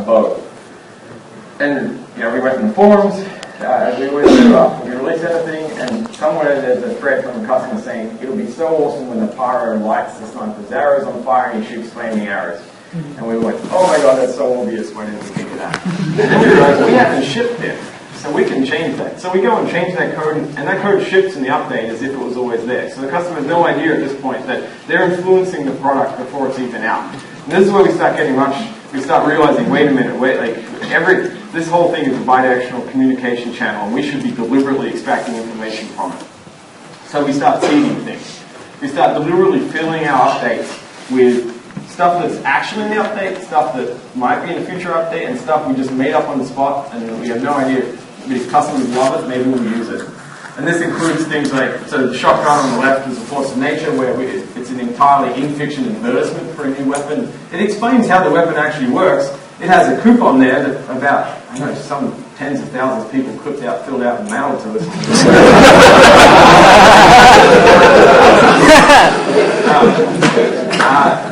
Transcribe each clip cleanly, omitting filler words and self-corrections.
boat. And we went in the forums, as we always do after we release anything, and somewhere there's a thread from a customer saying, it'll be so awesome when the pyro lights the sniper's arrows on fire and he shoots flaming arrows. And we went, oh my god, that's so obvious, why didn't we think of that? And we realized we haven't shipped it, so we can change that. So we go and change that code, and that code ships in the update as if it was always there. So the customer has no idea at this point that they're influencing the product before it's even out. And this is where we start getting we start realizing, wait a minute, this whole thing is a bidirectional communication channel, and we should be deliberately extracting information from it. So we start seeding things. We start deliberately filling our updates with stuff that's actually in the update, stuff that might be in a future update, and stuff we just made up on the spot, and we have no idea. These customers love it, maybe we'll use it. And this includes things like, so the shotgun on the left is a force of nature, where it's an entirely in-fiction advertisement for a new weapon. It explains how the weapon actually works. It has a coupon there that about, I don't know, some tens of thousands of people filled out and mailed to us.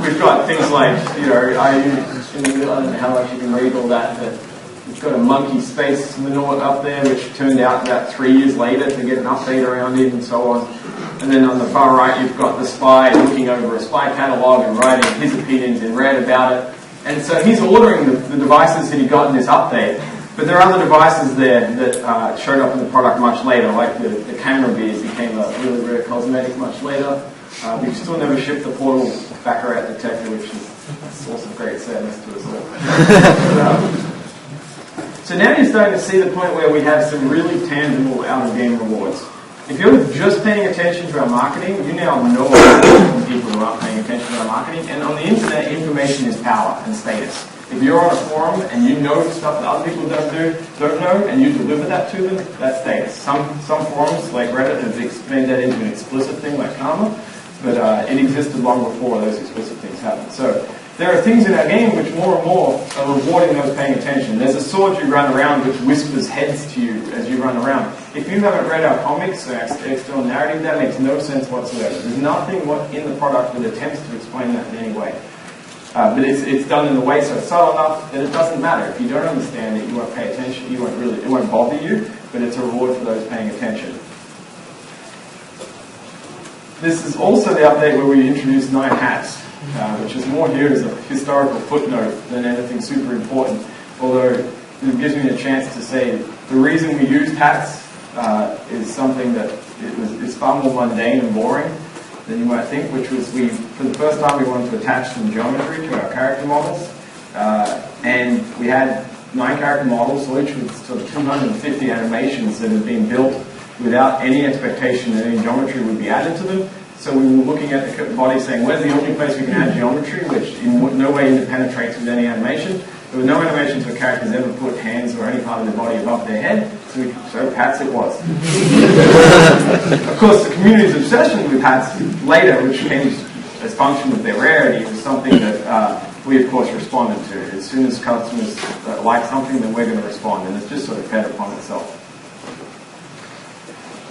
We've got things like, I don't know how much you can read all that, but it's got a monkey space Minotaur up there, which turned out about 3 years later to get an update around it and so on. And then on the far right, you've got the spy looking over a spy catalog and writing his opinions in red about it. And so he's ordering the devices that he got in this update, but there are other devices there that showed up in the product much later, like the camera beers became a really rare cosmetic much later. We've still never shipped the portal Baccarat detector, which is a source of great sadness to us all. So now you're starting to see the point where we have some really tangible out-of-game rewards. If you're just paying attention to our marketing, you now know from people who aren't paying attention to our marketing. And on the internet, information is power and status. If you're on a forum and you know stuff that other people don't know, and you deliver that to them, that's status. Some forums, like Reddit, have made that into an explicit thing like Karma, but it existed long before those explicit things happened. So there are things in our game which more and more are rewarding those paying attention. There's a sword you run around which whispers heads to you as you run around. If you haven't read our comics or our external narrative, that makes no sense whatsoever. There's nothing in the product that attempts to explain that in any way. But it's done in a way so subtle enough that it doesn't matter. If you don't understand it, you won't pay attention, it won't bother you, but it's a reward for those paying attention. This is also the update where we introduced 9 hats. Which is more here as a historical footnote than anything super important, although it gives me a chance to say the reason we used hats is something that is far more mundane and boring than you might think, which was for the first time we wanted to attach some geometry to our character models, and we had 9 character models, each with sort of 250 animations that had been built without any expectation that any geometry would be added to them. So we were looking at the body saying, where's the only place we can add geometry, which in no way interpenetrates with any animation. There were no animations where characters ever put hands or any part of their body above their head, so hats it was. Of course, the community's obsession with hats later, which came as function of their rarity, was something that we, of course, responded to. As soon as customers like something, then we're going to respond, and it's just sort of fed upon itself.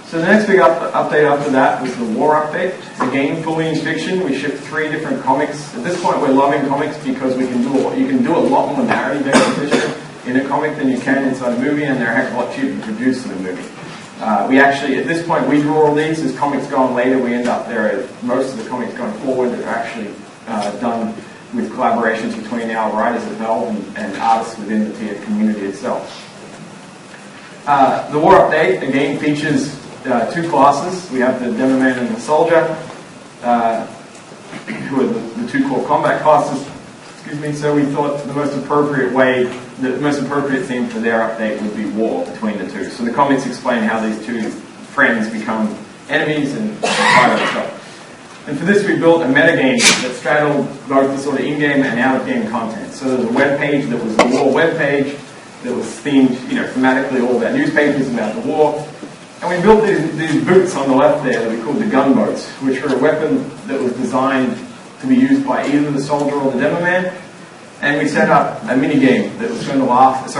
So the next big update after that was the war update. Again, fully in fiction. We shipped 3 different comics. At this point, we're loving comics because you can do a lot more narrative exposition in a comic than you can inside a movie, and they're a heck of a lot cheaper to produce than a movie. We actually, at this point, we draw all these. As comics go on later, we end up most of the comics going forward that are actually done with collaborations between our writers at Valve and artists within the TF community itself. The war update, again, features 2 classes. We have the Demoman and the Soldier, who are the 2 core combat classes. So we thought the most appropriate theme for their update would be war between the 2. So the comics explain how these 2 friends become enemies and fight over stuff. And for this, we built a metagame that straddled both the sort of in-game and out-of-game content. So there's a web page that was the war web page that was themed, thematically all about newspapers about the war. And we built these boots on the left there that we called the gunboats, which were a weapon that was designed to be used by either the soldier or the demo man. And we set up a metagame that was going to last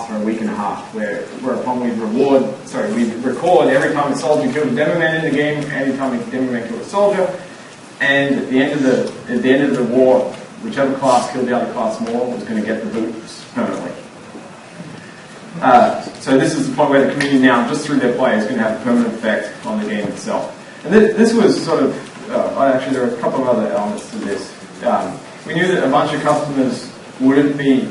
for a week and a half, whereupon we'd record every time a soldier killed a demo man in the game, every time a demo man killed a soldier. And at the end of the war, whichever class killed the other class more was going to get the boots permanently. So this is the point where the community now, just through their play, is going to have a permanent effect on the game itself. And this was sort of, actually there are a couple of other elements to this. We knew that a bunch of customers wouldn't be,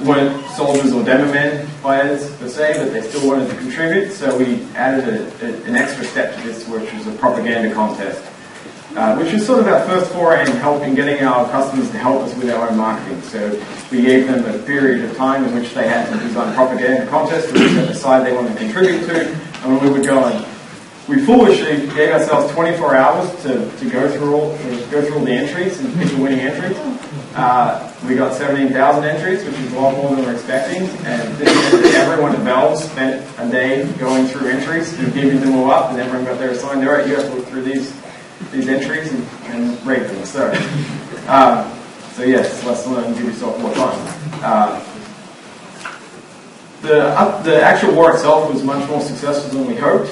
weren't soldiers or demo men players per se, but they still wanted to contribute, so we added an extra step to this, which was a propaganda contest, which was sort of our first foray in getting our customers to help us with our own marketing. So we gave them a period of time in which they had to design a propaganda contest, which they decided they wanted to contribute to, and we would go and we foolishly gave ourselves 24 hours to go through all the entries and pick a winning entry. We got 17,000 entries, which is a lot more than we were expecting, and this meant that everyone at Valve spent a day going through entries and giving them all up, and everyone got their assigned. All right, you have to look through these entries and rate them. So yes, lesson learned, give yourself more time. The actual war itself was much more successful than we hoped.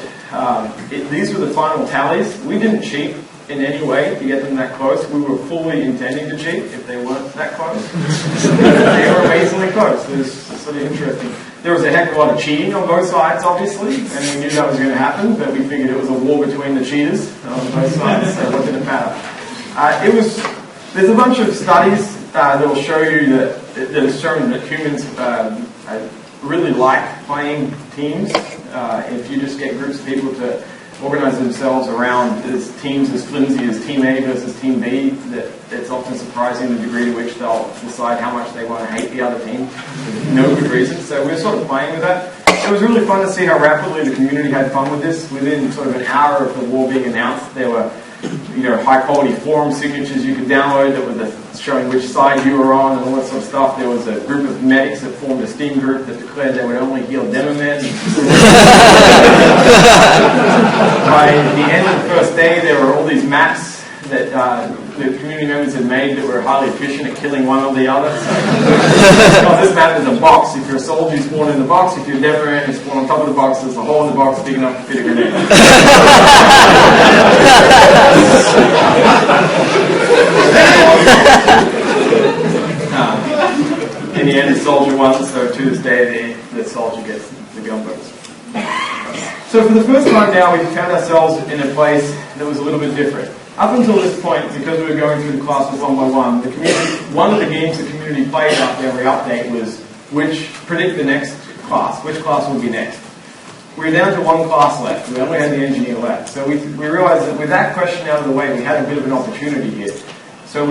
These were the final tallies. We didn't cheat in any way to get them that close. We were fully intending to cheat if they weren't that close. They were amazingly close. It was sort of interesting. There was a heck of a lot of cheating on both sides, obviously, and we knew that was going to happen, but we figured it was a war between the cheaters on both sides, so what did it matter? There's a bunch of studies that will show you that have shown that humans really like playing teams. If you just get groups of people to organize themselves around teams as flimsy as Team A versus Team B, that it's often surprising the degree to which they'll decide how much they want to hate the other team for no good reason. So we're sort of playing with that. It was really fun to see how rapidly the community had fun with this. Within sort of an hour of the war being announced, there were high quality forum signatures you could download that were showing which side you were on and all that sort of stuff. There was a group of medics that formed a Steam group that declared they would only heal demo men. By the end of the first day, there were all these maps that the community members had made that were highly efficient at killing one or the other. So this map is a box. If you're a soldier, you spawn in the box. If you're a demo man, you spawn on top of the box. There's a hole in the box big enough to fit a grenade. In the end, the soldier won, so to this day, the soldier gets the gunboats. So for the first time now, we found ourselves in a place that was a little bit different. Up until this point, because we were going through the classes one by one, one of the games the community played after every update was predict the next class, which class will be next. We were down to one class left. We only had the engineer left. So we realized that with that question out of the way, we had a bit of an opportunity here. So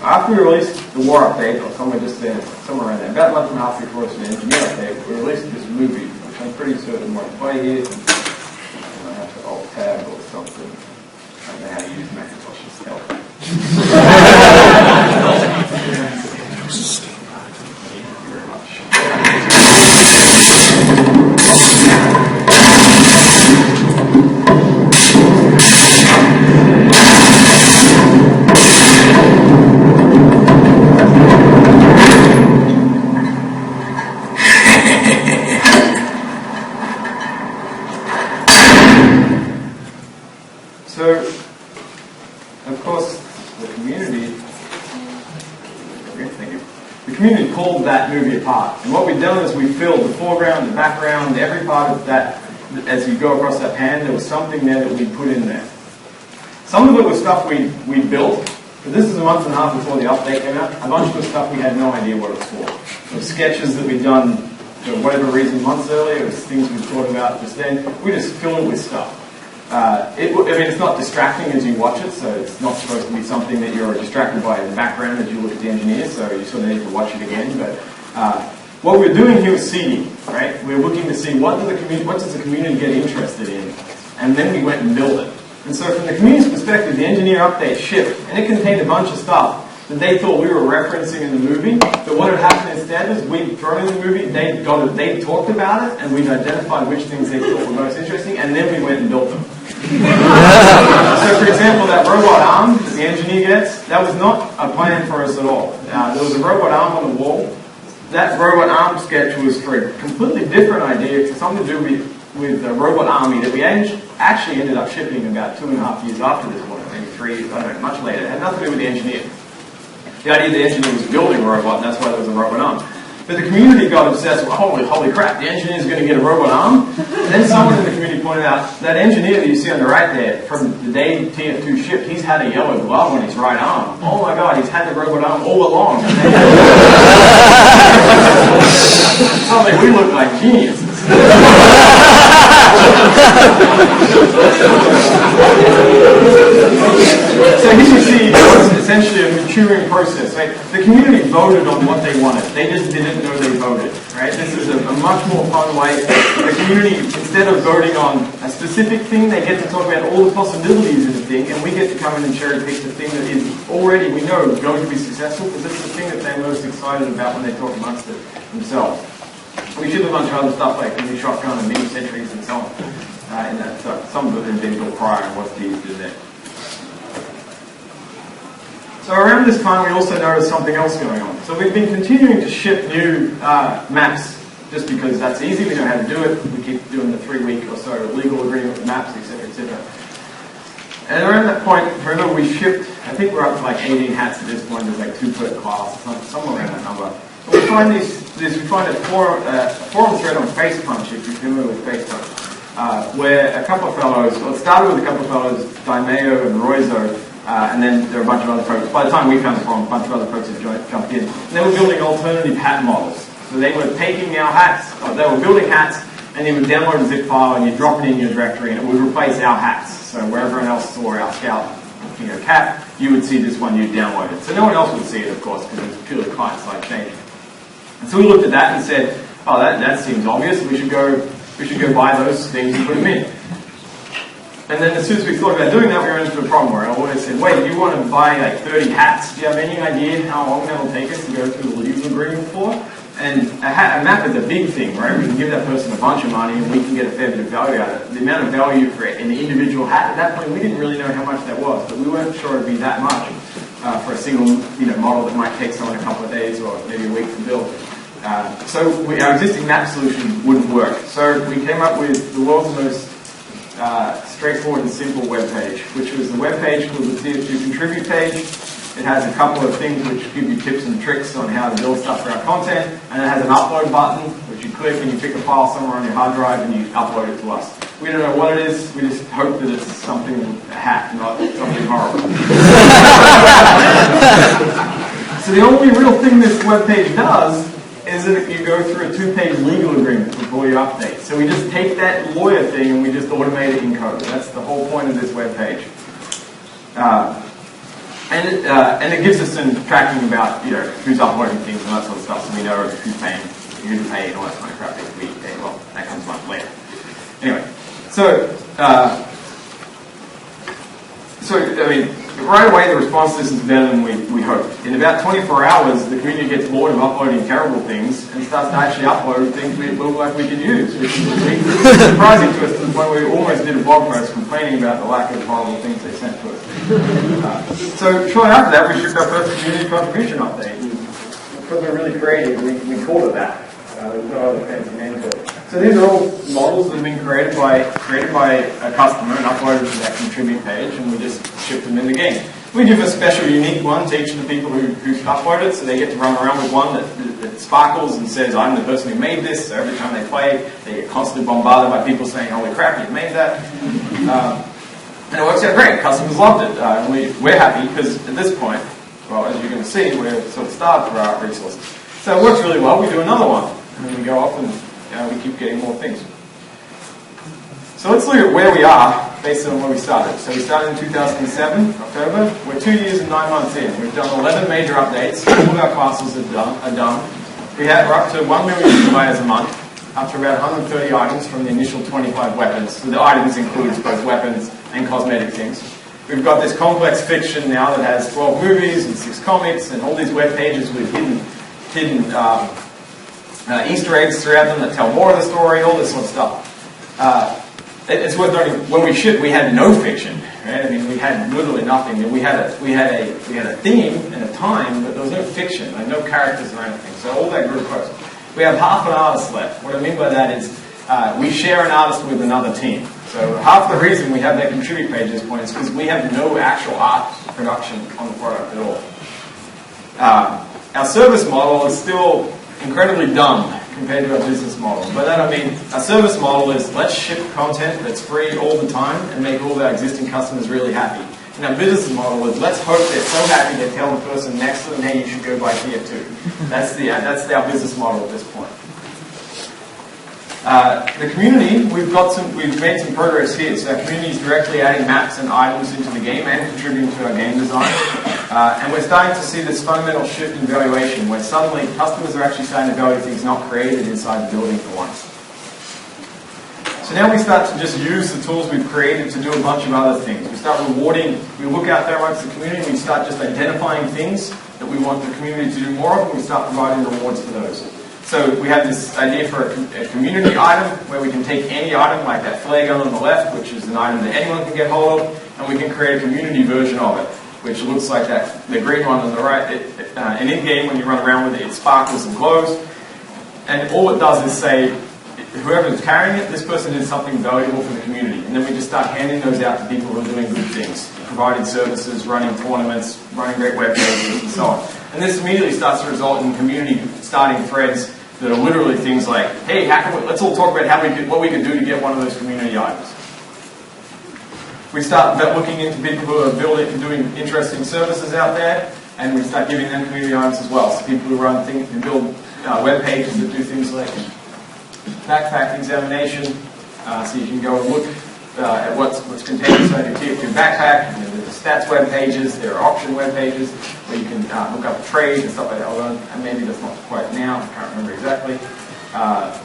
after we released the war update, or somewhere around there, about a month and a half before the engineer update, we released this movie, which I'm pretty certain won't play here. I have to alt-tab or something. I don't know how to use Macintosh's help. Thank you very much. So, of course, the community pulled that movie apart. And what we've done is we filled the foreground, the background, every part of that. As you go across that pan, there was something there that we put in there. Some of it was stuff we built, but this is a month and a half before the update came out. A bunch of the stuff we had no idea what it was for. It was sketches that we'd done for whatever reason months earlier. It was things we thought about just then. We just filled it with stuff. It's not distracting as you watch it, so it's not supposed to be something that you're distracted by in the background as you look at the engineers, so you sort of need to watch it again. But what we're doing here is seeding, right? We're looking to see what does the community get interested in, and then we went and built it. And so from the community's perspective, the engineer update shipped, and it contained a bunch of stuff that they thought we were referencing in the movie, but what had happened instead was we'd thrown in the movie, they talked about it, and we'd identified which things they thought were most interesting, and then we went and built them. So, for example, that robot arm that the engineer gets, that was not a plan for us at all. There was a robot arm on the wall. That robot arm sketch was for a completely different idea. It's something to do with the robot army that we actually ended up shipping about 2.5 years after this one, maybe 3, I don't know, much later. It had nothing to do with the engineer. The idea the engineer was building a robot, and that's why there was a robot arm. But the community got obsessed with, holy crap, the engineer's going to get a robot arm? And then someone in the community pointed out, that engineer that you see on the right there, from the day TF2 shipped, he's had a yellow glove on his right arm. Oh my god, he's had the robot arm all along. Suddenly we look like geniuses. So here you see it's essentially a maturing process. Right? The community voted on what they wanted. They just didn't know they voted. Right? This is a much more fun way. The community, instead of voting on a specific thing, they get to talk about all the possibilities in the thing, and we get to come in and cherry pick the thing that is already, we know, going to be successful, because it's the thing that they're most excited about when they talk amongst it themselves. We should have a bunch of other stuff like the new shotgun and mini sentries and so on. In that, so some of it had been built prior and was used in there. So around this time we also noticed something else going on. So we've been continuing to ship new maps just because that's easy, we know how to do it. We keep doing the 3-week or so legal agreement with maps, etc., etc. And around that point, remember we shipped, I think we're up to like 18 hats at this point, there's like 2 per class, somewhere around that number. We find we find a forum thread on FacePunch, if you're familiar with FacePunch, where a couple of fellows, well, it started with a couple of fellows, Daimeo and Roizo, and then there were a bunch of other folks. By the time we found the forum, a bunch of other folks had jumped in. And they were building alternative hat models. So they were taking our hats, or they were building hats, and you would download a zip file and you drop it in your directory, and it would replace our hats. So where everyone else saw our Scout, cap, you would see this one you'd downloaded. So no one else would see it, of course, because it was purely client-side change. And so we looked at that and said, oh, that seems obvious. We should go buy those things and put them in. And then as soon as we thought about doing that, we ran into a problem where our lawyer said, wait, you want to buy like 30 hats? Do you have any idea how long that will take us to go through the legal agreement for? And a map is a big thing, right? We can give that person a bunch of money and we can get a fair bit of value out of it. The amount of value for it in the individual hat, at that point, we didn't really know how much that was, but we weren't sure it'd be that much for a single model that might take someone a couple of days or maybe a week to build. So our existing map solution wouldn't work. So we came up with the world's most straightforward and simple web page, which was the web page called the TF2 Contribute page. It has a couple of things which give you tips and tricks on how to build stuff for our content, and it has an upload button, which you click and you pick a file somewhere on your hard drive and you upload it to us. We don't know what it is, we just hope that it's something, a hack, not something horrible. So the only real thing this web page does is that you go through a 2-page legal agreement before you update. So we just take that lawyer thing and we just automate it in code. That's the whole point of this web page. And it gives us some tracking about who's uploading things and that sort of stuff, so we know who's paying, who's paying, and all that kind of crap. Well, that comes much later. Anyway, so I mean, right away the response to this is better than we hoped. In about 24 hours, the community gets bored of uploading terrible things and starts to actually upload things we look like we can use, which is surprising to us to the point where we almost did a blog post complaining about the lack of horrible things they sent to us. So shortly after that, we shipped our first community contribution update. Because we're really creative, we called it that. There's no other fancy name to it. So these are all models that have been created by a customer and uploaded to that contribute page, and we just ship them in the game. We give a special, unique one to each of the people who upload it, so they get to run around with one that sparkles and says, I'm the person who made this. So every time they play, they get constantly bombarded by people saying, holy crap, you made that. And it works out great. Customers loved it. And we're happy because at this point, well, as you're going to see, we're sort of starved for our resources. So it works really well. We do another one. And then we go off and we keep getting more things. So let's look at where we are based on where we started. So we started in 2007, October. We're 2 years and 9 months in. We've done 11 major updates. All of our classes are done. We're up to 1 million players a month, up to about 130 items from the initial 25 weapons. So the items includes both weapons and cosmetic things. We've got this complex fiction now that has 12 movies and 6 comics and all these web pages with hidden Easter eggs throughout them that tell more of the story, all this sort of stuff. It's worth noting, when we shipped, we had no fiction. Right? I mean, we had literally nothing. We had a theme and a time, but there was no fiction, like no characters or anything. So all that grew close. We have half an artist left. What I mean by that is we share an artist with another team. So half the reason we have that contribute page at this point is because we have no actual art production on the product at all. Our service model is still incredibly dumb compared to our business model. By that I mean, our service model is let's ship content that's free all the time and make all of our existing customers really happy. And our business model is let's hope they're so happy they tell the person next to them, hey, you should go buy TF2. That's our business model at this point. The community, we've made some progress here. So our community is directly adding maps and items into the game and contributing to our game design. And we're starting to see this fundamental shift in valuation where suddenly customers are actually starting to value things not created inside the building for once. So now we start to just use the tools we've created to do a bunch of other things. We start rewarding, we look out there amongst the community, we start just identifying things that we want the community to do more of, and we start providing rewards for those. So we have this idea for a community item where we can take any item like that flare gun on the left, which is an item that anyone can get hold of, and we can create a community version of it, which looks like that, the green one on the right. And in-game, when you run around with it, it sparkles and glows. And all it does is say, whoever's carrying it, this person did something valuable for the community. And then we just start handing those out to people who are doing good things, providing services, running tournaments, running great web pages, and so on. And this immediately starts to result in community starting threads that are literally things like, hey, let's all talk about what we could do to get one of those community items. We start looking into people who are doing interesting services out there, and we start giving them community items as well. So people who run things, who build web pages that do things like backpack examination, so you can go and look at what's contained inside your TF2 backpack. You know, there's stats web pages, there are auction web pages where you can look up trades and stuff like that. Although, and maybe that's not quite now, I can't remember exactly.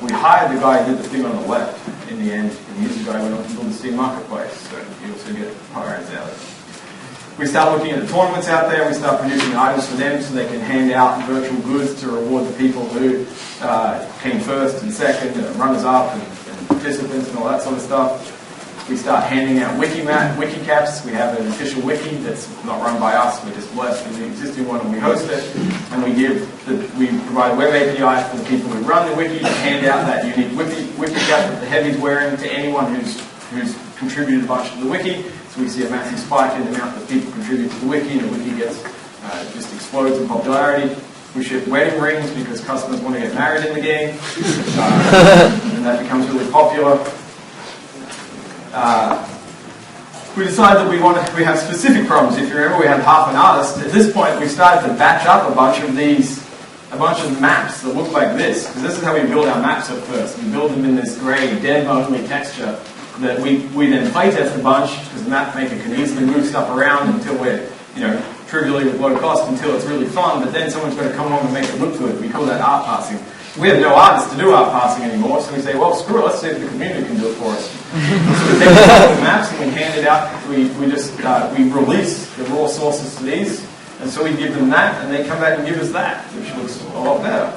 We hired the guy who did the thing on the left in the end, and he's the guy who went on to build the Steam Marketplace, so you also get programs out of it. We start looking at the tournaments out there, we start producing items for them so they can hand out virtual goods to reward the people who came first and second, and runners up, and participants and all that sort of stuff. We start handing out wiki caps. We have an official wiki that's not run by us, we're just blessed with the existing one and we host it. And we provide a web API for the people who run the wiki to hand out that unique wiki cap that the Heavy's wearing to anyone who's contributed a bunch to the wiki. So we see a massive spike in the amount that people contribute to the wiki, and the wiki just explodes in popularity. We ship wedding rings because customers want to get married in the game, and that becomes really popular. We decide that we have specific problems. If you remember, we had half an artist. At this point, we started to batch up a bunch of maps that look like this, because this is how we build our maps at first. We build them in this grey, dev-only texture that we then playtest a bunch, because the map maker can easily move stuff around until we're, trivially with low cost until it's really fun, but then someone's got to come along and make it look good. We call that art passing. We have no artists to do art passing anymore, so we say, well, screw it, let's see if the community can do it for us. So we take a couple of maps and we hand it out, we release the raw sources to these, and so we give them that, and they come back and give us that, which looks a lot better.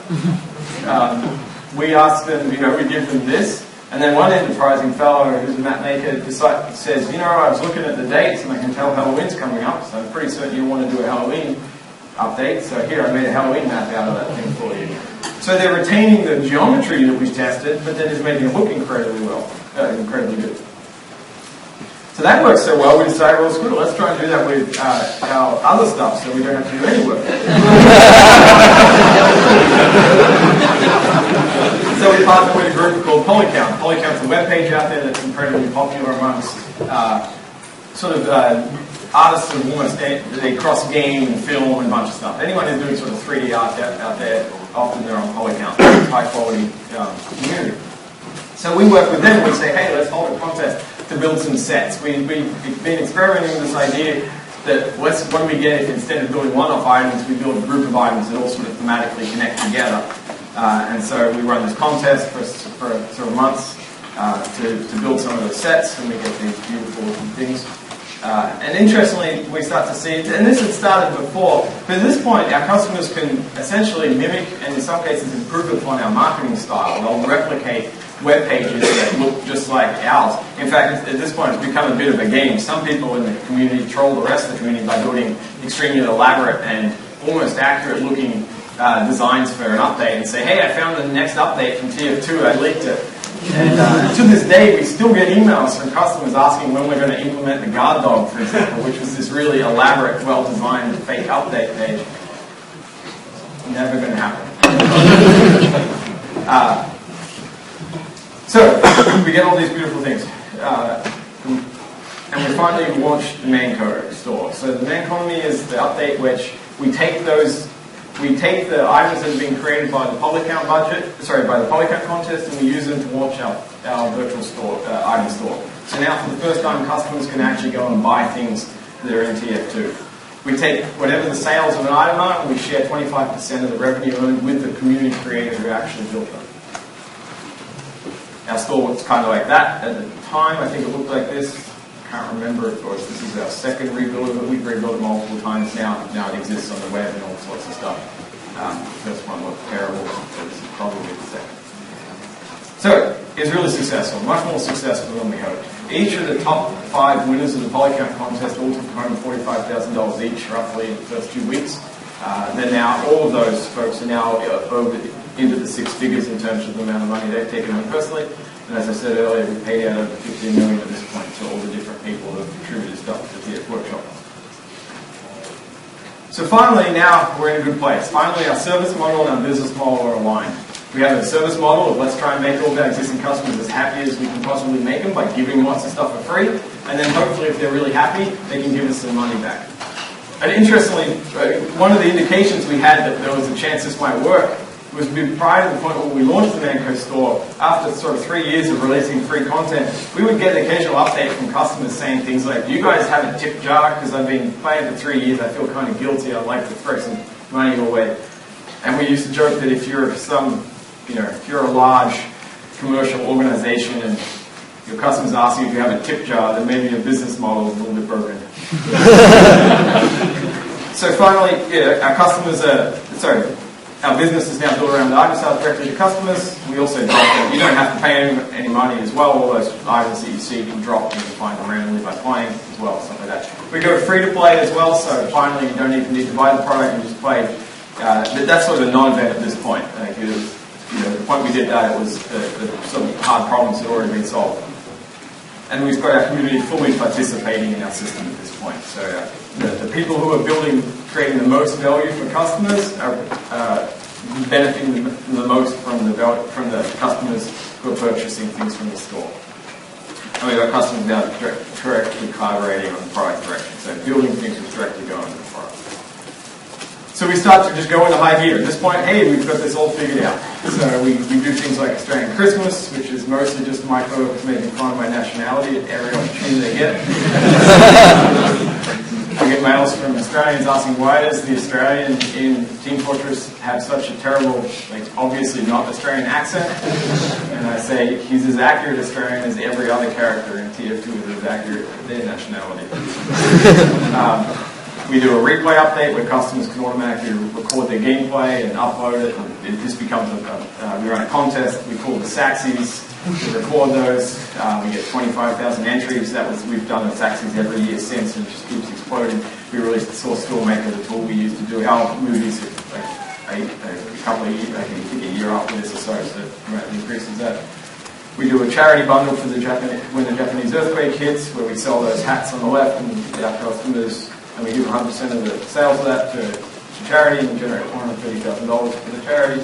We ask them, we give them this, and then one enterprising fellow who's a map maker says, I was looking at the dates and I can tell Halloween's coming up, so I'm pretty certain you want to do a Halloween update, so here I made a Halloween map out of that thing for you. So they're retaining the geometry that we tested, but then it's making it look incredibly good. So that works so well, we decided, well, screw it, let's try and do that with our other stuff so we don't have to do any work. So we partnered with a group called Polycount. Polycount's a web page out there that's incredibly popular amongst artists who almost they cross game and film and a bunch of stuff. Anyone who's doing sort of 3D art out there, often they're on Polycount, high quality community. So we work with them and we say, hey, let's hold a contest to build some sets. We've been experimenting with this idea that what do we get if instead of building one-off items, we build a group of items that all sort of thematically connect together. And so we run this contest for sort of months to build some of those sets, and we get these beautiful looking things. And interestingly, we start to see, and this had started before, but at this point our customers can essentially mimic and in some cases improve upon our marketing style. They'll replicate web pages that look just like ours. In fact, at this point it's become a bit of a game. Some people in the community troll the rest of the community by building extremely elaborate and almost accurate looking designs for an update and say, hey, I found the next update from TF2, I leaked it. And to this day, we still get emails from customers asking when we're going to implement the guard dog, for example, which was this really elaborate, well-designed fake update page. Never going to happen. So, we get all these beautiful things. And we finally launched the Manco store. So the Manconomy is the update which we take the items that have been created by the Polycount by the Polycount contest, and we use them to launch our virtual store, item store. So now for the first time, customers can actually go and buy things that are in TF2. We take whatever the sales of an item are, and we share 25% of the revenue earned with the community creator who actually built them. Our store was kind of like that at the time. I think it looked like this. I can't remember, of course. This is our second rebuild of it. We've rebuilt it multiple times now. Now it exists on the web and all sorts of stuff. The first one looked terrible. This is probably the second. So, it's really successful. Much more successful than we hoped. Each of the top 5 winners of the Polycount contest all took home $45,000 each, roughly, in the first 2 weeks. Then now, all of those folks are now into the 6 figures in terms of the amount of money they've taken home personally. And as I said earlier, we've paid out over $15 million at this point to all the different people who have contributed stuff to the TF workshop. So finally, now we're in a good place. Finally, our service model and our business model are aligned. We have a service model of let's try and make all of our existing customers as happy as we can possibly make them by giving lots of stuff for free. And then hopefully, if they're really happy, they can give us some money back. And interestingly, one of the indications we had that there was a chance this might work was prior to the point where we launched the Manco store, after sort of 3 years of releasing free content, we would get an occasional update from customers saying things like, do you guys have a tip jar? Because I've been playing for 3 years, I feel kind of guilty, I'd like to throw some money your way. And we used to joke that if you're if you're a large commercial organization and your customers ask you if you have a tip jar, then maybe your business model is a little bit broken. So finally, our business is now built around the item sales directly to customers. We also drop them. You don't have to pay any money as well. All those items that you see, you can drop, you can find them randomly by playing as well, stuff like that. We go free to play as well, so finally you don't even need to buy the product, you just play. That's sort of a non-event at this point. The point we did that, it was some hard problems had already been solved. And we've got our community fully participating in our system at this point. So the people who are creating the most value for customers are benefiting the most from the customers who are purchasing things from the store. And we've got customers now directly collaborating on the product direction. So building things is directly going to the product. So we start to just go into high gear. At this point, hey, we've got this all figured out. So we do things like Australian Christmas, which is mostly just my coworkers making fun of my nationality at every opportunity they get. I get mails from Australians asking, why does the Australian in Team Fortress have such a terrible, obviously not Australian accent? And I say, he's as accurate Australian as every other character in TF2 is as accurate as their nationality. We do a replay update where customers can automatically record their gameplay and upload it. And it just becomes we run a contest. We call the Saxies. We record those. We get 25,000 entries. We've done the Saxies every year since, and it just keeps exploding. We released the Source Filmmaker, the tool we use to do our movies. A couple of years, I think a year after this or so it increases that. We do a charity bundle for when the Japanese earthquake hits, where we sell those hats on the left, and our customers. And we give 100% of the sales of that to charity and generate $430,000 for the charity.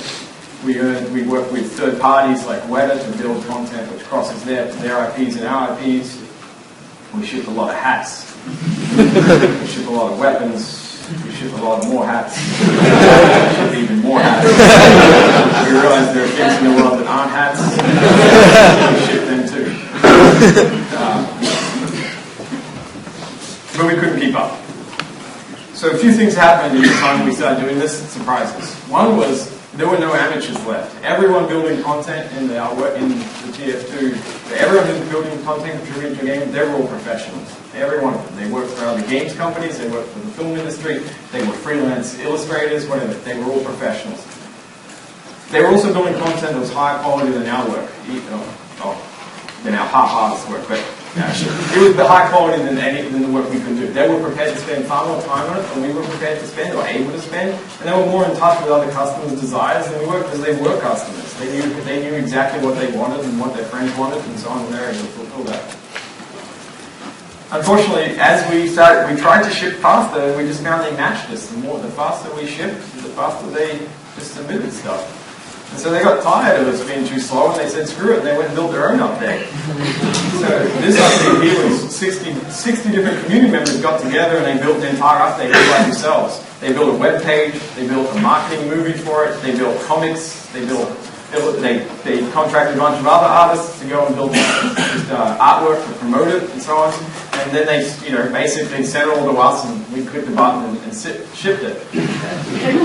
We work with third parties like Weta to build content which crosses their IPs and our IPs. We ship a lot of hats. We ship a lot of weapons. We ship a lot of more hats. We ship even more hats. We realize there are things in the world that aren't hats. We ship them too. But we couldn't keep up. So a few things happened in the time we started doing this that surprised us. One was there were no amateurs left. Everyone building content in the TF2, everyone who's building content, contributing to a game, they were all professionals. Every one of them. They worked for other games companies, they worked for the film industry, they were freelance illustrators, whatever. They were all professionals. They were also building content that was higher quality than our work, than our half-artist work. But Actually, it was the high quality than the work we could do. They were prepared to spend far more time on it than we were prepared to spend or able to spend, and they were more in touch with other customers' desires than we were because they were customers. They knew exactly what they wanted and what their friends wanted, and so on, and they were able to fulfill that. Unfortunately, as we tried to ship faster, and we just found they matched us. The faster we shipped, the faster they just submitted stuff. And so they got tired of us being too slow, and they said, screw it, and they went and built their own update. So this update here was 60 different community members got together, and they built the entire update all by themselves. They built a web page, they built a marketing movie for it, they built comics, they contracted a bunch of other artists to go and build just artwork to promote it and so on. And then they, basically sent it all to us, and we clicked the button and shipped it.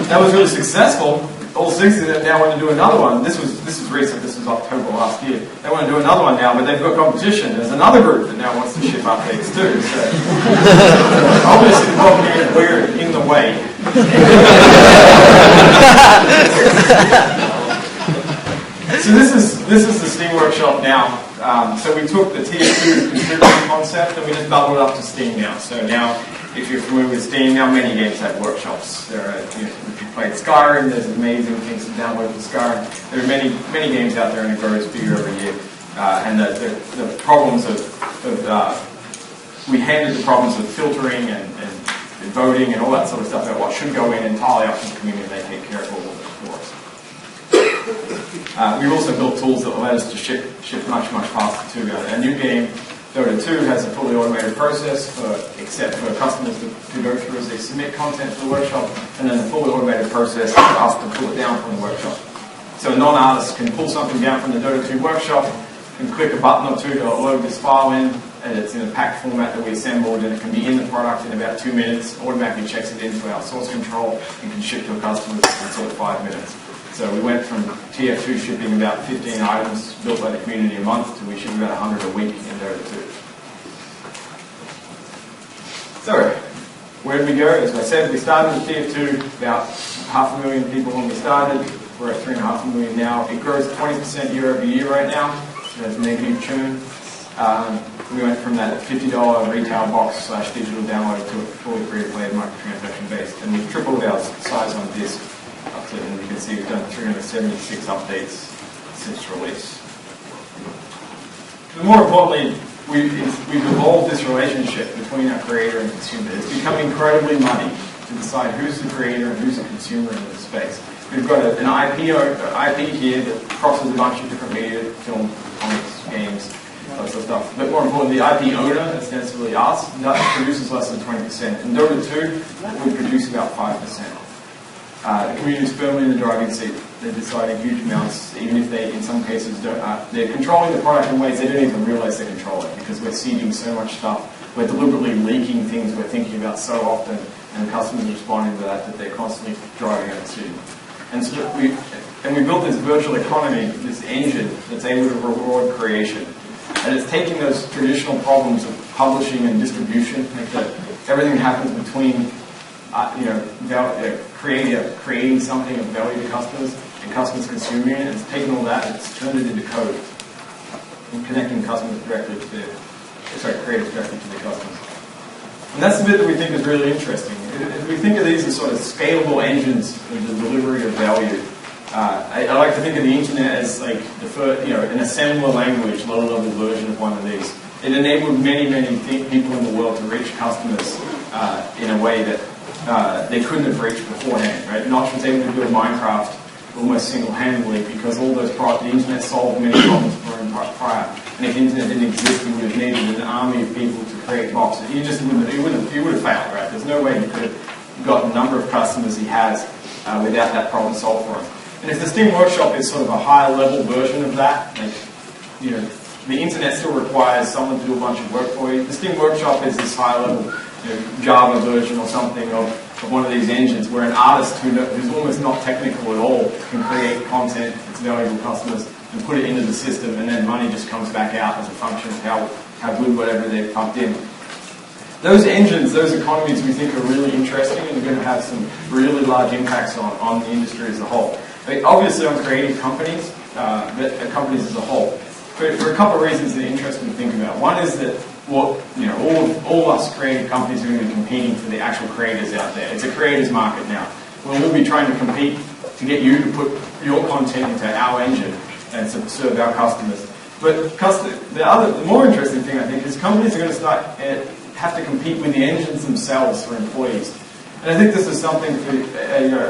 That was really successful. All 60 of them now want to do another one. This is recent. This was October last year. They want to do another one now, but they've got competition. There's another group that now wants to ship updates too. So obviously, probably we're in the way. So this is the Steam Workshop now. So we took the TF2 contributing concept and we just doubled it up to Steam now. So now, if you're familiar with Steam, now many games have workshops. There are, if you played Skyrim, there's amazing things to download for Skyrim. There are many games out there, and it grows bigger every year. And the problems of we handed the problems of filtering and voting and all that sort of stuff about what should go in entirely up to the community, and they take care of all of it for us. We've also built tools that let us to ship much faster too. A new game, Dota 2, has a fully automated process except for customers to go through as they submit content to the workshop, and then a fully automated process for us to pull it down from the workshop. So a non-artist can pull something down from the Dota 2 workshop, and click a button or two to load this file in, and it's in a packed format that we assembled, and it can be in the product in about 2 minutes, automatically checks it into our source control, and can ship to a customer in sort of 5 minutes. So we went from TF2 shipping about 15 items built by the community a month to we ship about 100 a week in Dota 2. So, where did we go? As I said, we started with TF2, about 500,000 people when we started. We're at 3.5 million now. It grows 20% year over year right now. So there's negative churn. We went from that $50 retail box / digital download to a fully free-to-play microtransaction based. And we've tripled our size on disk. And you can see we've done 376 updates since release. But more importantly, we've evolved this relationship between our creator and consumer. It's become incredibly muddy to decide who's the creator and who's the consumer in this space. We've got an IP here that crosses a bunch of different media, film, comics, games, that sort of stuff. But more importantly, the IP owner, ostensibly us, produces less than 20%. In Dota 2, we produce about 5%. The community is firmly in the driving seat. They're deciding huge amounts, even if they, in some cases, don't. They're controlling the product in ways they don't even realize they control it, because we're seeding so much stuff. We're deliberately leaking things we're thinking about so often, and customers are responding to that they're constantly driving out seeding. And so we built this virtual economy, this engine that's able to reward creation. And it's taking those traditional problems of publishing and distribution, like everything that happens between creating something of value to customers and customers consuming it, and it's taken all that and it's turned it into code and connecting customers directly to creators directly to their customers. And that's the bit that we think is really interesting. If we think of these as sort of scalable engines of the delivery of value, I like to think of the internet as like an assembler language, low-level version of one of these. It enabled many people in the world to reach customers in a way that they couldn't have reached beforehand. Right? Notch was able to build Minecraft almost single-handedly because all those the internet solved many problems for him prior. And if the internet didn't exist, he would have needed an army of people to create boxes. He would have failed. Right? There's no way he could have got the number of customers he has without that problem solved for him. And if the Steam Workshop is sort of a higher-level version of that, like the internet still requires someone to do a bunch of work for you. The Steam Workshop is this high-level Java version or something of one of these engines where an artist who's almost not technical at all can create content that's valuable to customers and put it into the system, and then money just comes back out as a function of how good whatever they've pumped in. Those engines, those economies we think are really interesting and are going to have some really large impacts on the industry as a whole. Obviously on creative companies, but companies as a whole. for a couple of reasons that are interesting to think about. One is that all us creative companies are going to be competing for the actual creators out there. It's a creators market now. We'll be trying to compete to get you to put your content into our engine and to serve our customers. But the more interesting thing, I think, is companies are going to start have to compete with the engines themselves for employees. And I think this is something for,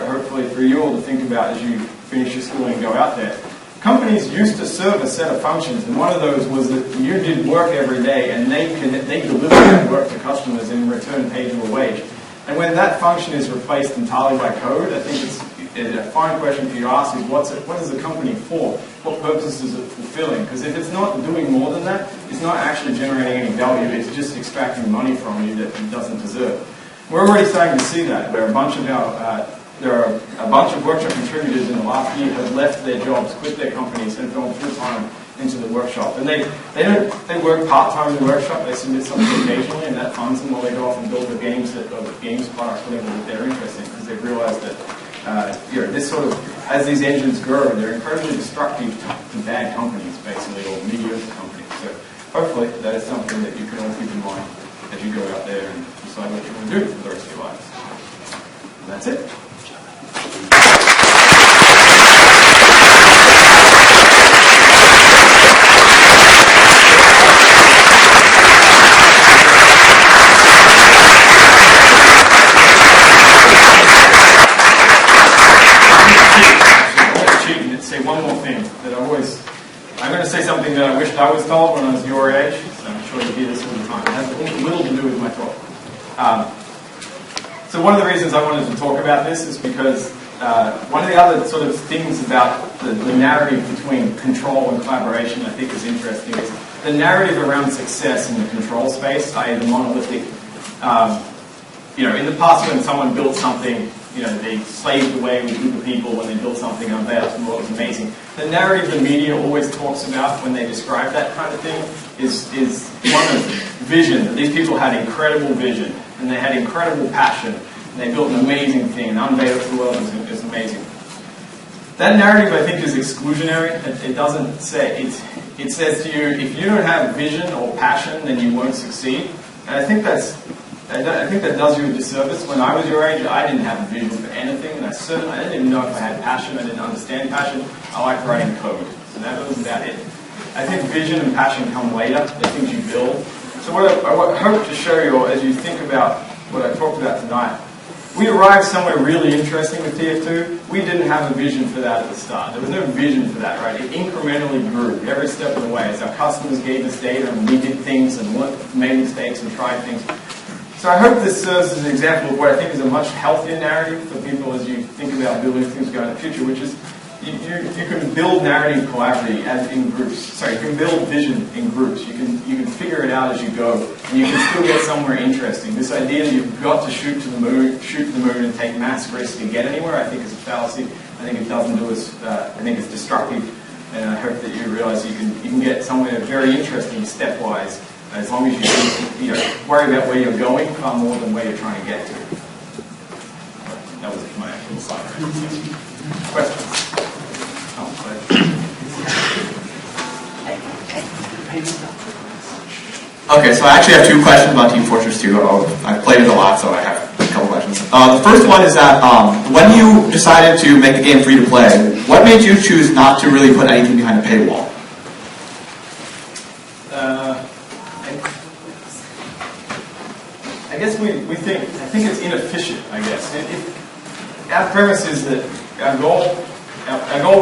hopefully for you all to think about as you finish your schooling and go out there. Companies used to serve a set of functions, and one of those was that you did work every day, and they delivered that work to customers and in return paid you a wage. And when that function is replaced entirely by code, I think it's a fine question for you to ask is what is the company for? What purpose is it fulfilling? Because if it's not doing more than that, it's not actually generating any value. It's just extracting money from you that it doesn't deserve. We're already starting to see that. There are a bunch of workshop contributors in the last year have left their jobs, quit their companies, and gone full time into the workshop. And they work part time in the workshop. They submit something occasionally, and that funds them while they go off and build the games products, whatever that they're interested in, because they've realised that this sort of, as these engines grow, they're incredibly destructive to bad companies, basically, or mediocre companies. So hopefully that is something that you can all keep in mind as you go out there and decide what you want to do for the rest of your lives. And that's it. I'm going to say something that I wished I was told when I was your age, so I'm sure you hear this all the time. It has little to do with my talk. So one of the reasons I wanted to talk about this is because one of the other sort of things about the narrative between control and collaboration I think is interesting is the narrative around success in the control space, i.e. the monolithic. In the past when someone built something, they slaved away with a group of people when they built something and unveiled it was amazing. The narrative the media always talks about when they describe that kind of thing is one of vision. That these people had incredible vision and they had incredible passion and they built an amazing thing and unveiled it to the world. It was amazing. That narrative, I think, is exclusionary. It doesn't say it says to you, if you don't have vision or passion, then you won't succeed. And I think that does you a disservice. When I was your age, I didn't have a vision for anything, and I didn't even know if I had passion. I didn't understand passion. I liked writing code, so that was about it. I think vision and passion come later, the things you build. So what I hope to show you, as you think about what I talked about tonight, we arrived somewhere really interesting with TF2. We didn't have a vision for that at the start. There was no vision for that, right? It incrementally grew every step of the way as our customers gave us data and we did things and made mistakes and tried things. So I hope this serves as an example of what I think is a much healthier narrative for people as you think about building things going in the future, which is you can build narrative collaboratively as in groups. Sorry, you can build vision in groups. You can figure it out as you go, and you can still get somewhere interesting. This idea that you've got to shoot to the moon and take mass risk to get anywhere, I think is a fallacy. I think it doesn't do us. I think it's destructive, and I hope that you realize you can get somewhere very interesting stepwise. As long as you worry about where you're going far more than where you're trying to get to. That was my actual slide. Questions? Okay, so I actually have two questions about Team Fortress 2. I've played it a lot, so I have a couple questions. The first one is that when you decided to make the game free to play, what made you choose not to really put anything behind a paywall? I guess I think it's inefficient, I guess. Our premise is that our goal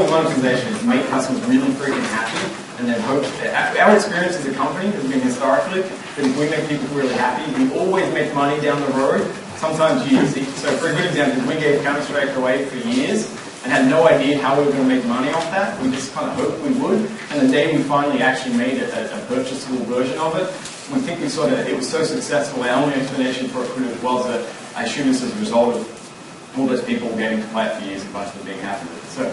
with monetization is to make customers really freaking happy, and then hope that our experience as a company has been historically that if we make people really happy, we always make money down the road, sometimes years. So for a good example, we gave Counter-Strike away for years and had no idea how we were going to make money off that. We just kind of hoped we would, and the day we finally actually made a purchasable version of it, we think it was so successful. Our only explanation for it was that I assume this is a result of all those people getting to play it for years and bunch of them being happy with it. So,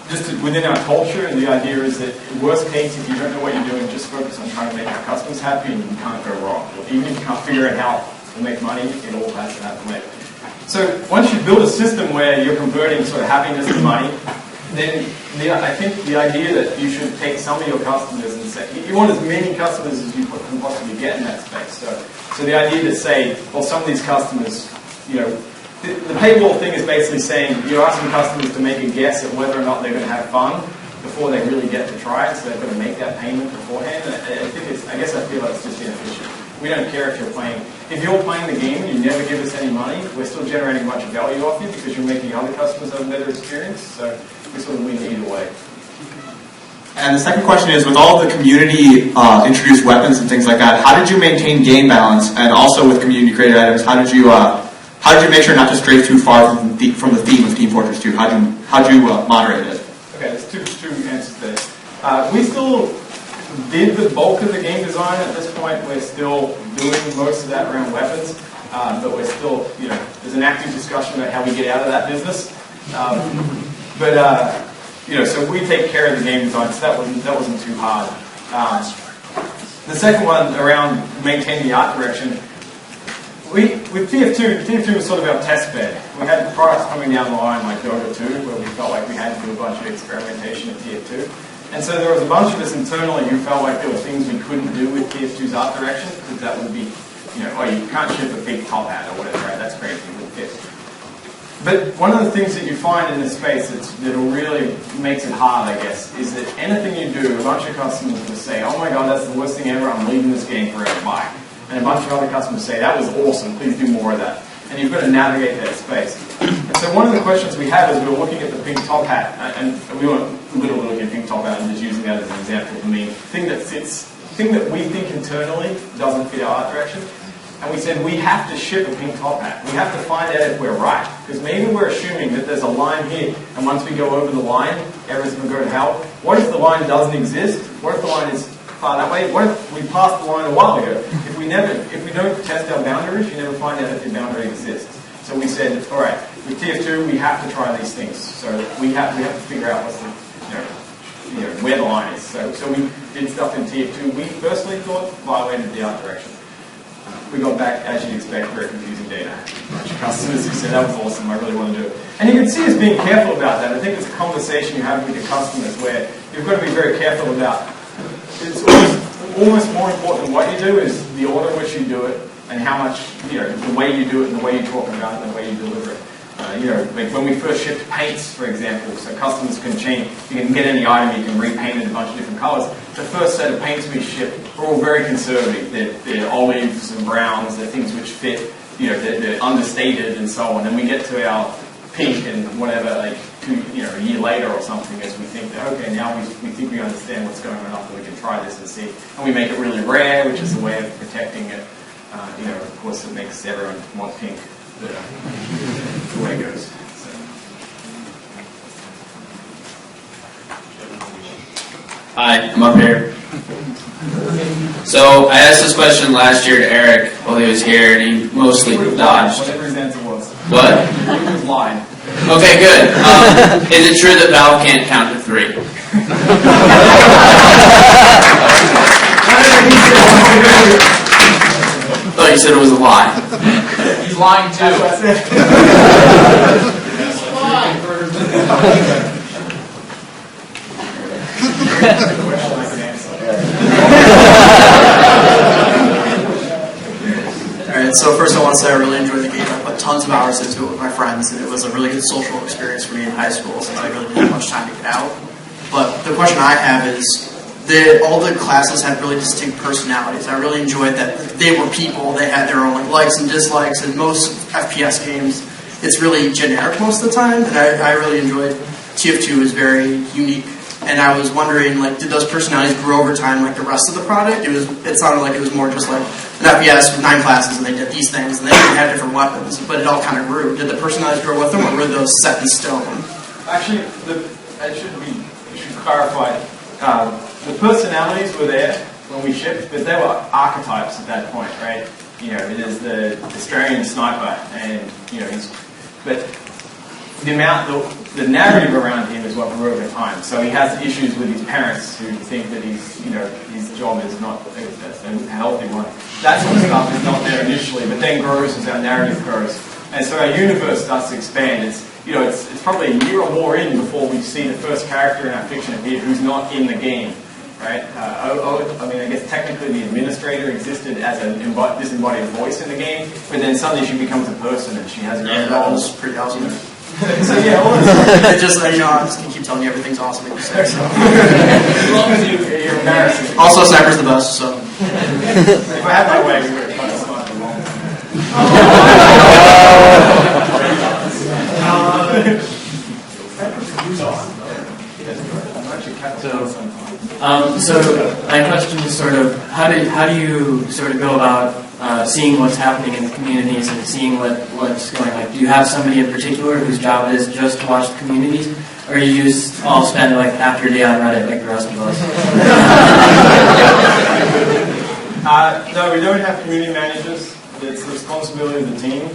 just within our culture, the idea is that worst case, if you don't know what you're doing, just focus on trying to make our customers happy, and you can't go wrong. Even if you can't figure out how to make money, it all has to happen later. So once you build a system where you're converting sort of happiness to money, then I think the idea that you should take some of your customers and say, you want as many customers as you can possibly get in that space. So the idea to say, well, some of these customers, the paywall thing is basically saying you're asking customers to make a guess at whether or not they're going to have fun before they really get to try it, so they've got to make that payment beforehand. And I guess I feel like it's just inefficient. We don't care if you're playing the game and you never give us any money, we're still generating much value off you because you're making other customers have a better experience. So we sort of win either way. And the second question is, with all of the community introduced weapons and things like that, how did you maintain game balance? And also with community created items, how did you make sure not to stray too far from the theme of Team Fortress 2? How did you moderate it? Okay, there's two answers there. We still did the bulk of the game design at this point. We're still doing most of that around weapons, but we're still, there's an active discussion about how we get out of that business. So we take care of the game design, so that wasn't too hard. The second one around maintaining the art direction, with TF2 was sort of our test bed. We had products coming down the line like Dota 2, where we felt like we had to do a bunch of experimentation at TF2. And so there was a bunch of us internally who felt like there were things we couldn't do with TF2's art direction, because that would be, you can't ship a big top hat or whatever, right? That's crazy, it wouldn't fit. But one of the things that you find in this space that really makes it hard, I guess, is that anything you do, a bunch of customers will say, oh my god, that's the worst thing ever, I'm leaving this game forever, bye. And a bunch of other customers say, that was awesome, please do more of that. And you've got to navigate that space. And so one of the questions we have is we're looking at the pink top hat, and we weren't literally looking at pink top hat and just using that as an example for me. Thing that we think internally doesn't fit our art direction. And we said, we have to ship a pink top hat. We have to find out if we're right. Because maybe we're assuming that there's a line here, and once we go over the line, everything's going to go to hell. What if the line doesn't exist? What if the line is far that way? What if we passed the line a while ago? If we don't test our boundaries, you never find out if the boundary exists. So we said, all right, with TF2, we have to try these things. So we have to figure out what's where the line is. So we did stuff in TF2 we personally thought violated the art direction. We got back, as you'd expect, very confusing data. A bunch of customers who said, that was awesome, I really want to do it. And you can see us being careful about that. I think it's a conversation you have with your customers where you've got to be very careful about. It's almost more important than what you do is the order in which you do it and how much, the way you do it and the way you talk about it and the way you deliver it. Like when we first shipped paints, for example, so customers can change, you can get any item, you can repaint it in a bunch of different colors. The first set of paints we shipped were all very conservative. They're olives and browns, they're things which fit, they're understated and so on. And we get to our pink and whatever, like a year later or something, as we think that, okay, now we think we understand what's going on and we can try this and see. And we make it really rare, which is a way of protecting it. Of course, it makes everyone want pink. The way it goes. Hi, I'm up here. So I asked this question last year to Eric while he was here, and he mostly dodged. Whatever his answer was. What? He was lying. Okay, good. Is it true that Valve can't count to 3? I thought you said it was a lie. He's lying too. Alright, so first I want to say I really enjoyed the game. I put tons of hours into it with my friends, and it was a really good social experience for me in high school since I really didn't have much time to get out. But the question I have is, all the classes had really distinct personalities. I really enjoyed that they were people, they had their own likes and dislikes, and most FPS games, it's really generic most of the time, and I really enjoyed TF2 is very unique. And I was wondering, did those personalities grow over time like the rest of the product? It sounded like it was more just like an FPS with 9 classes and they did these things and they had different weapons, but it all kind of grew. Did the personalities grow with them, or were those set in stone? Actually, we should clarify. The personalities were there when we shipped, but they were archetypes at that point, right? There's the Australian sniper, and but the narrative around him is what grew over time. So he has issues with his parents who think that his job is not a healthy one. That sort of stuff is not there initially, but then grows as our narrative grows. And so our universe starts to expand. it's probably a year or more in before we see the first character in our fiction appear who's not in the game, right? I guess technically the administrator existed as a disembodied voice in the game, but then suddenly she becomes a person and she has her own that roles. was pretty awesome. So yeah, all that It just, I'm just gonna keep telling you everything's awesome that you say. So. as long as you're embarrassing. Also, Sniper's the best. So. If I had my way, we would have cut this off a long So my question is sort of how do you sort of go about seeing what's happening in the communities and seeing what's going on? Do you have somebody in particular whose job is just to watch the communities, or you just all spend like half your day on Reddit like the rest of us? No, we don't have community managers. It's the responsibility of the team.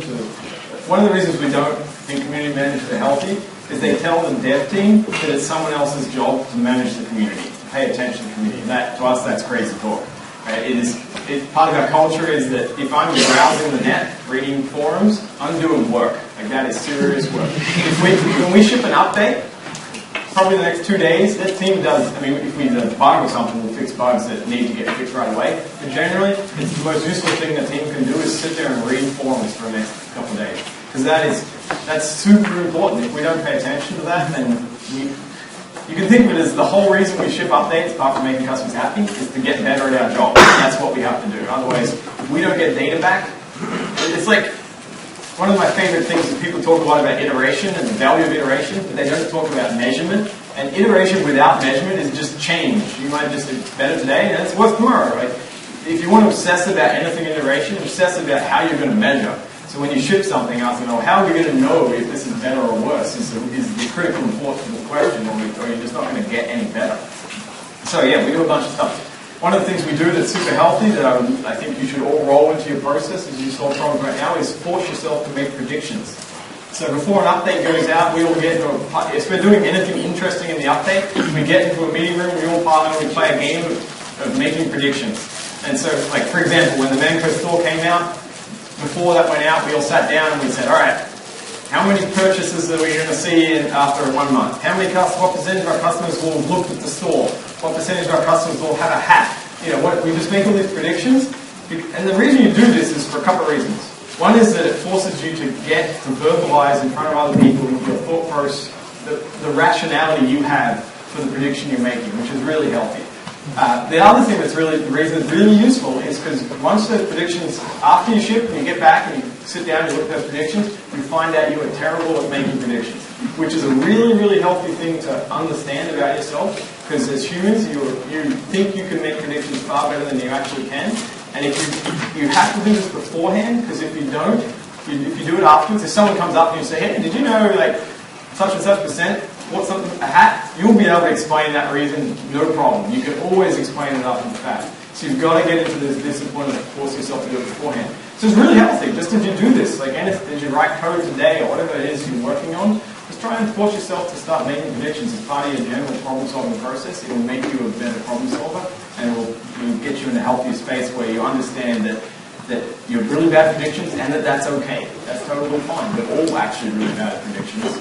One of the reasons we don't think community managers are healthy is they tell the dev team that it's someone else's job to manage the community, to pay attention to the community. And that, to us, that's crazy talk. Right? Part of our culture is that if I'm browsing the net, reading forums, I'm doing work. Like that is serious work. When we ship an update, probably the next 2 days, that team does, if we have a bug or something, we'll fix bugs that need to get fixed right away. But generally, it's the most useful thing the team can do is sit there and read forums for the next couple of days. Because that's super important. If we don't pay attention to that, then you can think of it as the whole reason we ship updates, apart from making customers happy, is to get better at our job. That's what we have to do. Otherwise, if we don't get data back, it's like, one of my favorite things is people talk a lot about iteration and the value of iteration, but they don't talk about measurement. And iteration without measurement is just change. You might just, it's better today and it's worse tomorrow, right? If you want to obsess about anything in iteration, obsess about how you're going to measure. So when you ship something, asking, how are we going to know if this is better or worse is the critical important question, or you're just not going to get any better. So yeah, we do a bunch of stuff. One of the things we do that's super healthy that I think you should all roll into your process as you solve problems right now is force yourself to make predictions. So before an update goes out, we all get into if we're doing anything interesting in the update, we get into a meeting room, we all pile in, we play a game of making predictions. And so, like for example, when the Manco store came out, before that went out, we all sat down and we said, all right, how many purchases are we going to see after 1 month? What percentage of our customers will have looked at the store? What percentage of our customers will have a hat? We just make all these predictions. And the reason you do this is for a couple of reasons. One is that it forces you to get to verbalize in front of other people your thought process, the rationality you have for the prediction you're making, which is really healthy. The other thing the reason it's really useful is because once those predictions, after you ship and you get back and you sit down and you look at those predictions, you find out you are terrible at making predictions, which is a really, really healthy thing to understand about yourself, because as humans, you think you can make predictions far better than you actually can, and if you have to do this beforehand, because if you don't, if you do it afterwards, if someone comes up and you say, hey, did you know, such and such percent, what's something, a hat, you'll be able to explain that reason, no problem. You can always explain it after the fact. So you've got to get into this discipline and force yourself to do it beforehand. So it's really healthy, just as you do this, as you write code today or whatever it is you're working on, just try and force yourself to start making predictions as part of your general problem-solving process. It will make you a better problem solver, and it will get you in a healthier space where you understand that you're really bad at predictions and that's okay. That's totally fine. We're all actually really bad at predictions.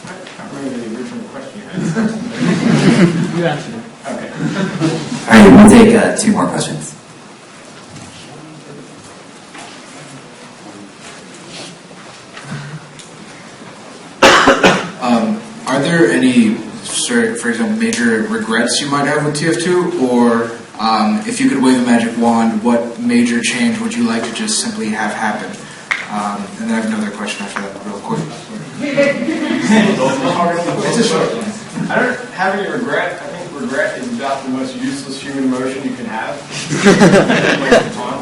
I can't remember the original question you had. You answered it. Okay. All right, we'll take 2 more questions. Are there any, for example, major regrets you might have with TF2, or if you could wave a magic wand, what major change would you like to just simply have happen? And then I have another question after that, real quick. It's a short one. I don't have any regret. I think regret is about the most useless human emotion you can have. Waste of time.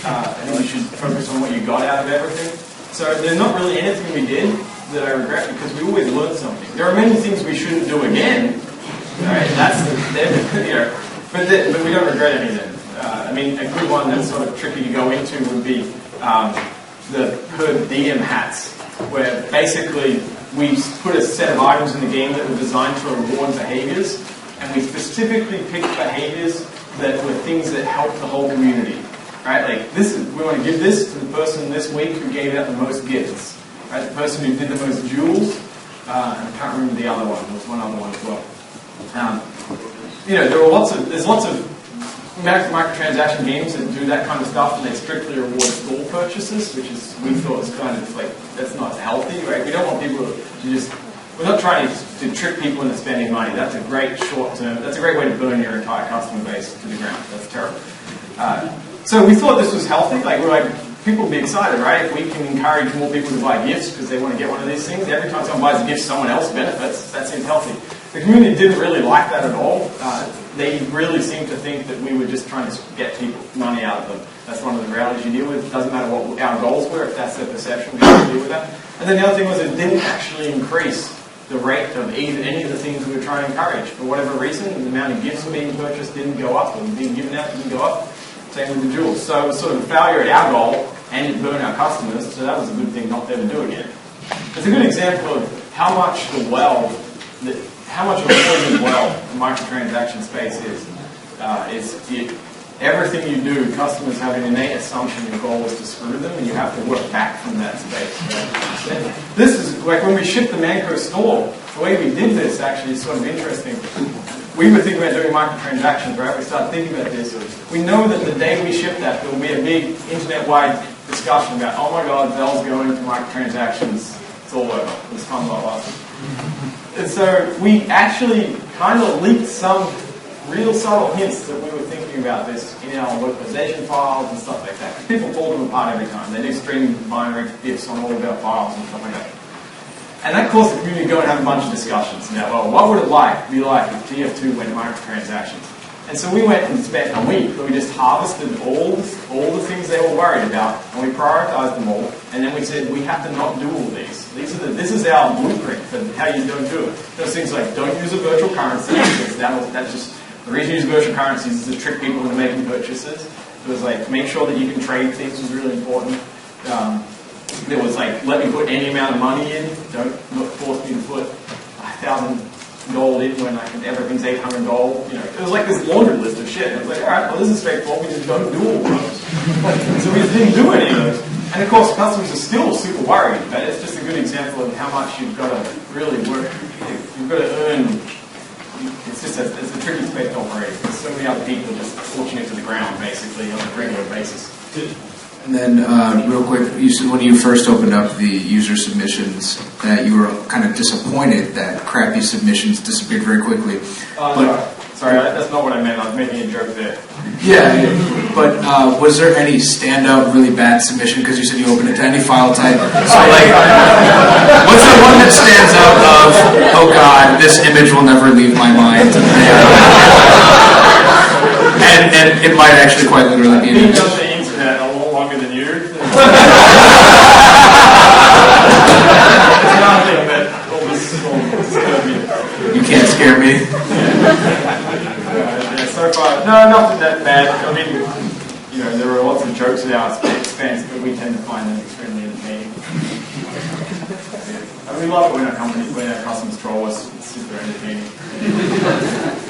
I think you should focus on what you got out of everything. So there's not really anything we did that I regret because we always learn something. There are many things we shouldn't do again. Right? But we don't regret anything. A good one that's sort of tricky to go into would be the per diem hats, where basically we put a set of items in the game that were designed to reward behaviors, and we specifically picked behaviors that were things that helped the whole community. Right? We want to give this to the person this week who gave out the most gifts. right? The person who did the most jewels, and I can't remember the other one. There was one other one as well. There's lots of microtransaction games that do that kind of stuff, and they strictly reward store purchases, which is we thought was kind of like that's not healthy, right? We don't want people to just. We're not trying to trick people into spending money. That's a great short term. That's a great way to burn your entire customer base to the ground. That's terrible. So we thought this was healthy. Like we're like people will be excited, right? If we can encourage more people to buy gifts because they want to get one of these things. Every time someone buys a gift, someone else benefits. That seems healthy. The community didn't really like that at all. They really seemed to think that we were just trying to get people money out of them. That's one of the realities you deal with. It doesn't matter what our goals were. If that's their perception, we have to deal with that. And then the other thing was it didn't actually increase the rate of any of the things we were trying to encourage. For whatever reason, the amount of gifts being purchased didn't go up, or being given out didn't go up. Same with the jewels. So it was sort of a failure at our goal, and it burned our customers, so that was a good thing not to ever do again. It's a good example of how much of a poison well the microtransaction space is. Everything you do, customers have an innate assumption your goal is to screw them, and you have to work back from that space. Right? This is like when we shipped the Manco store, the way we did this actually is sort of interesting. We were thinking about doing microtransactions, right? We started thinking about this. We know that the day we ship that, there will be a big internet-wide discussion about, oh my God, Bell's going to microtransactions. It's all over. It's fun, blah, blah. And so we actually kind of leaked some real subtle hints that we were thinking about this in our localization files and stuff like that. People pull them apart every time. They do streaming binary diffs on all of our files and stuff like that. And that caused the community to go and have a bunch of discussions. Now, well, what would it be like if TF2 went microtransactions? And so we went and spent a week where we just harvested all the things they were worried about, and we prioritized them all. And then we said, we have to not do all these. This is our blueprint for how you don't do it. Those things like don't use a virtual currency. That's just the reason you use virtual currencies is to trick people into making purchases. It was like make sure that you can trade things was really important. There was like let me put any amount of money in. Don't force me to put 1,000 gold in when everything's 800 gold. You know, it was like this laundry list of shit. And it was like, all right, well this is straightforward. We just don't do all of those. So we just didn't do any of those. And of course, customers are still super worried. But it's just a good example of how much you've got to really work. You've got to earn. It's a tricky space to operate. There's so many other people just forcing it to the ground, basically, on a regular basis. And then, real quick, you said when you first opened up the user submissions that you were kind of disappointed that crappy submissions disappeared very quickly. Sorry, that's not what I meant. I was making a joke there. Yeah, but was there any standout, really bad submission? Because you said you opened it to any file type. So, like, what's the one that stands out of, oh God, this image will never leave my mind? And it might actually quite literally be an image. Longer than you. You can't scare me. So far, no, nothing that bad. I mean, you know, there are lots of jokes in our expense, but we tend to find them extremely entertaining. I mean, we love it when our customers troll us. It's super entertaining.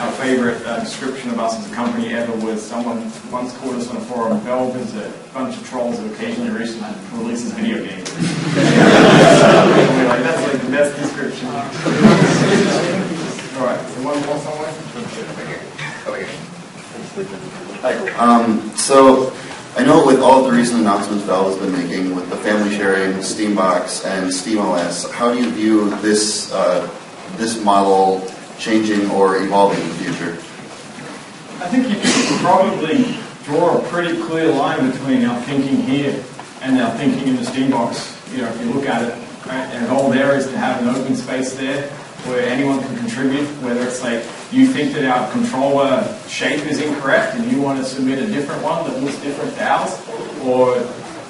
Our favorite description of us as a company ever was someone once called us on a forum, Valve is a bunch of trolls who occasionally releases video games. We're like, that's like the best description. Alright, so one more somewhere? Hi. So, I know with all of the recent announcements Valve has been making with the family sharing, Steambox, and SteamOS, how do you view this model changing or evolving in the future? I think you can probably draw a pretty clear line between our thinking here and our thinking in the Steambox. You know, if you look at it, right? And the goal there is to have an open space there where anyone can contribute, whether it's like you think that our controller shape is incorrect and you want to submit a different one that looks different to ours, or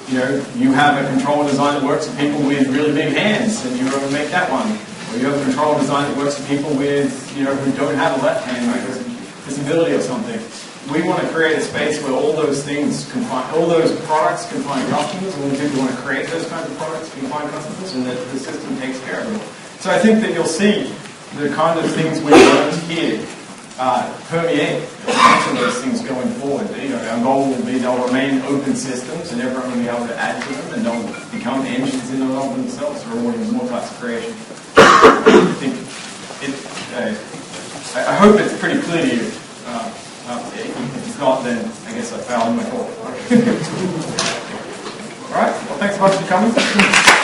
you know, you have a controller design that works for people with really big hands and you want to make that one. Or you have a controller design that works for people with, you know, who don't have a left hand because of disability or something. We want to create a space where all those things can find, all those products can find customers, and when people want to create those kinds of products can find customers, and that the system takes care of them. So I think that you'll see the kind of things we learned here permeate of those things going forward. Our goal will be they'll remain open systems and everyone will be able to add to them and they'll become engines in and of themselves, rewarding more types of creation. I think I hope it's pretty clear to you. If it's not, then I guess I failed in my talk. All right. Well, thanks so much for coming.